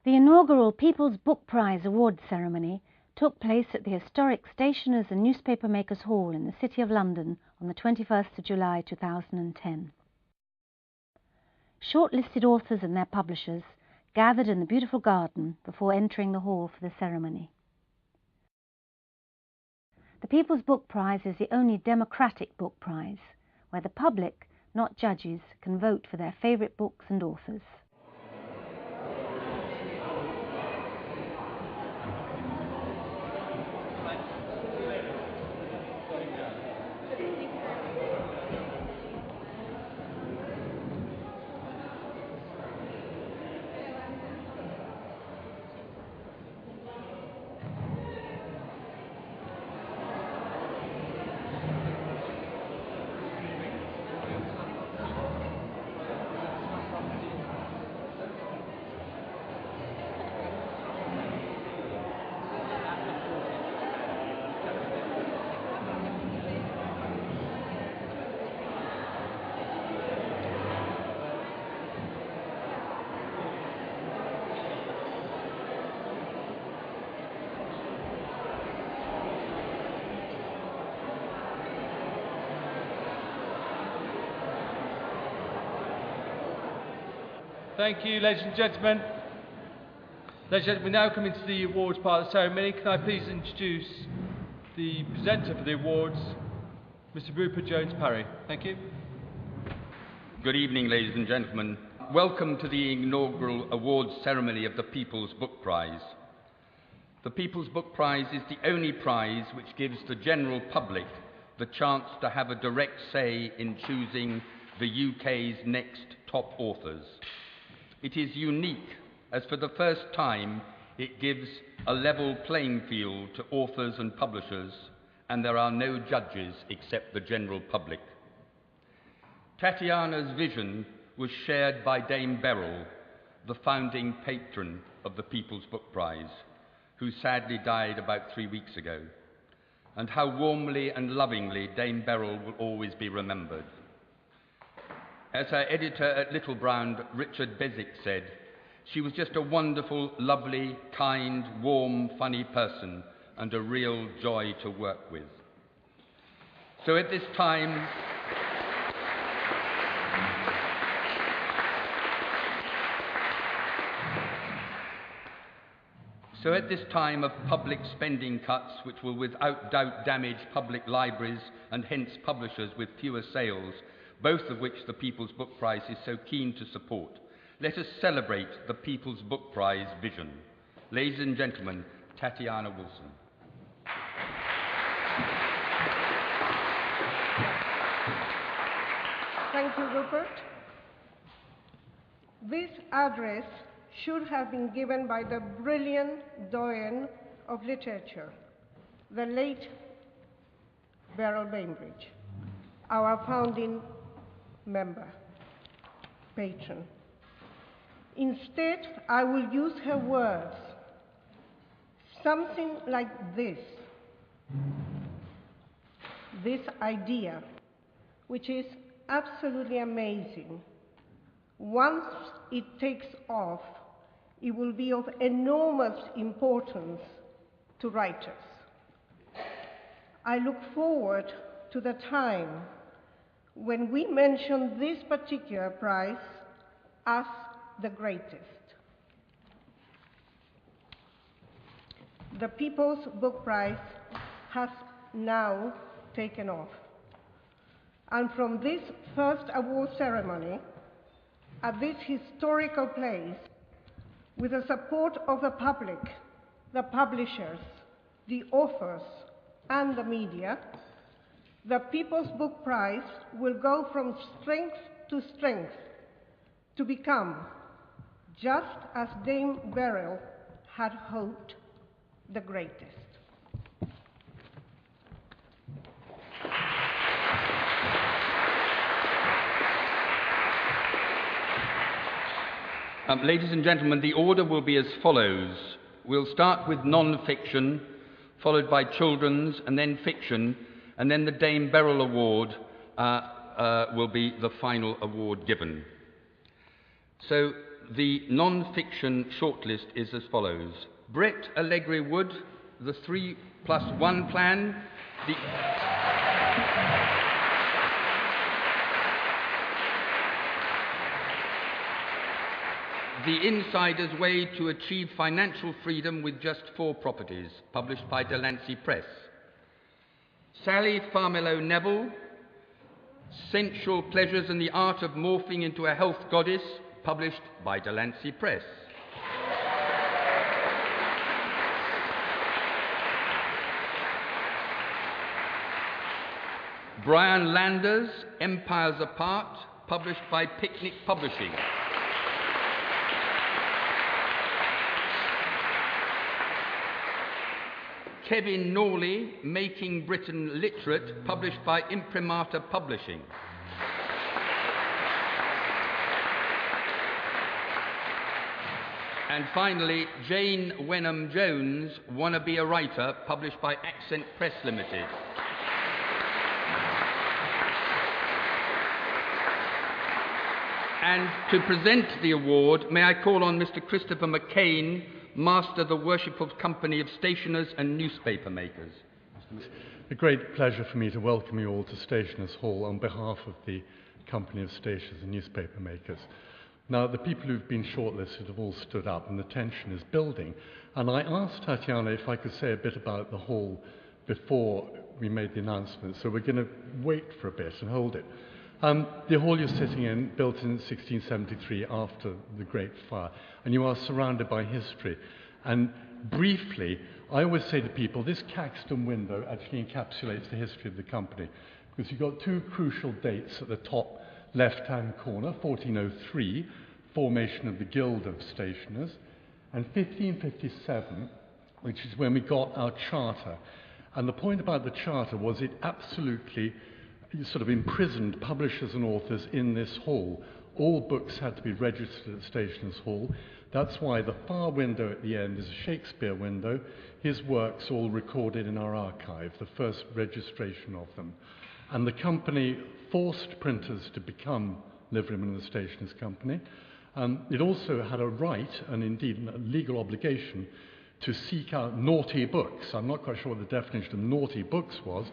The inaugural People's Book Prize Awards ceremony took place at the historic Stationers' and Newspaper Makers' Hall in the City of London on the 21st of July 2010. Shortlisted authors and their publishers gathered in the beautiful garden before entering the hall for the ceremony. The People's Book Prize is the only democratic book prize, where the public, not judges, can vote for their favourite books and authors. Thank you, ladies and gentlemen. Ladies and gentlemen, we now come into the awards part of the ceremony. Can I please introduce the presenter for the awards, Mr. Rupert Jones-Parry. Thank you. Good evening, ladies and gentlemen. Welcome to the inaugural awards ceremony of the People's Book Prize. The People's Book Prize is the only prize which gives the general public the chance to have a direct say in choosing the UK's next top authors. It is unique, as for the first time it gives a level playing field to authors and publishers, and there are no judges except the general public. Tatiana's vision was shared by Dame Beryl, the founding patron of the People's Book Prize, who sadly died about 3 weeks ago, and how warmly and lovingly Dame Beryl will always be remembered. As her editor at Little Brown, Richard Beswick, said, she was just a wonderful, lovely, kind, warm, funny person and a real joy to work with. So at this time, of public spending cuts which will without doubt damage public libraries and hence publishers with fewer sales, both of which the People's Book Prize is so keen to support, let us celebrate the People's Book Prize vision. Ladies and gentlemen, Tatiana Wilson. Thank you, Rupert. This address should have been given by the brilliant doyen of literature, the late Beryl Bainbridge, our founding member, patron. Instead, I will use her words, something like this idea, which is absolutely amazing. Once it takes off, it will be of enormous importance to writers. I look forward to the time when we mention this particular prize as the greatest. The People's Book Prize has now taken off. And from this first award ceremony, at this historical place, with the support of the public, the publishers, the authors, and the media, the People's Book Prize will go from strength to strength to become, just as Dame Beryl had hoped, the greatest. Ladies and gentlemen, the order will be as follows. We'll start with non-fiction, followed by children's, and then fiction, and then the Dame Beryl Award will be the final award given. So the non-fiction shortlist is as follows. Brett Allegri Wood, the 3+1 plan, The Insider's Way to Achieve Financial Freedom with Just 4 Properties, published by Delancey Press. Sally Farmelo Neville, Sensual Pleasures and the Art of Morphing into a Health Goddess, published by Delancey Press. Brian Landers, Empires Apart, published by Picnic Publishing. Kevin Norley, Making Britain Literate, published by Imprimatur Publishing. And finally, Jane Wenham Jones, Wanna Be a Writer, published by Accent Press Limited. And to present the award, may I call on Mr. Christopher McCain, Master the Worshipful Company of Stationers and Newspaper Makers. A great pleasure for me to welcome you all to Stationers Hall on behalf of the Company of Stationers and Newspaper Makers. Now, the people who've been shortlisted have all stood up and the tension is building. And I asked Tatiana if I could say a bit about the hall before we made the announcement, so we're going to wait for a bit and hold it. The hall you're sitting in, built in 1673 after the Great Fire, and you are surrounded by history. And briefly, I always say to people, this Caxton window actually encapsulates the history of the company, because you've got two crucial dates at the top left-hand corner, 1403, formation of the Guild of Stationers, and 1557, which is when we got our charter. And the point about the charter was it absolutely sort of imprisoned publishers and authors in this hall. All books had to be registered at Stationers Hall. That's why the far window at the end is a Shakespeare window. His works all recorded in our archive, the first registration of them. And the company forced printers to become liverymen of the Stationers Company. It also had a right, and indeed a legal obligation, to seek out naughty books. I'm not quite sure what the definition of naughty books was,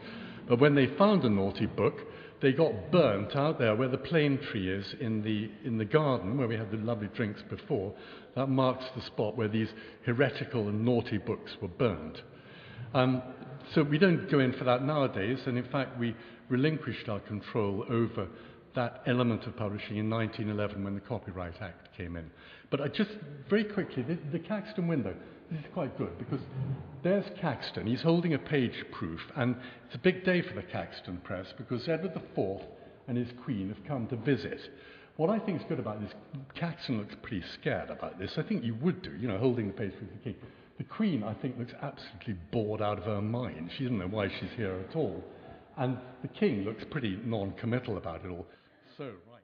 but when they found a naughty book, they got burnt out there where the plane tree is in the garden, where we had the lovely drinks before. That marks the spot where these heretical and naughty books were burnt. So we don't go in for that nowadays, and in fact we relinquished our control over that element of publishing in 1911 when the Copyright Act came in. But just very quickly, the Caxton window, this is quite good because there's Caxton. He's holding a page proof, and it's a big day for the Caxton Press because Edward IV and his Queen have come to visit. What I think is good about this, Caxton looks pretty scared about this. I think you would do, holding the page proof of the King. The Queen, I think, looks absolutely bored out of her mind. She doesn't know why she's here at all. And the King looks pretty non-committal about it all. So, right.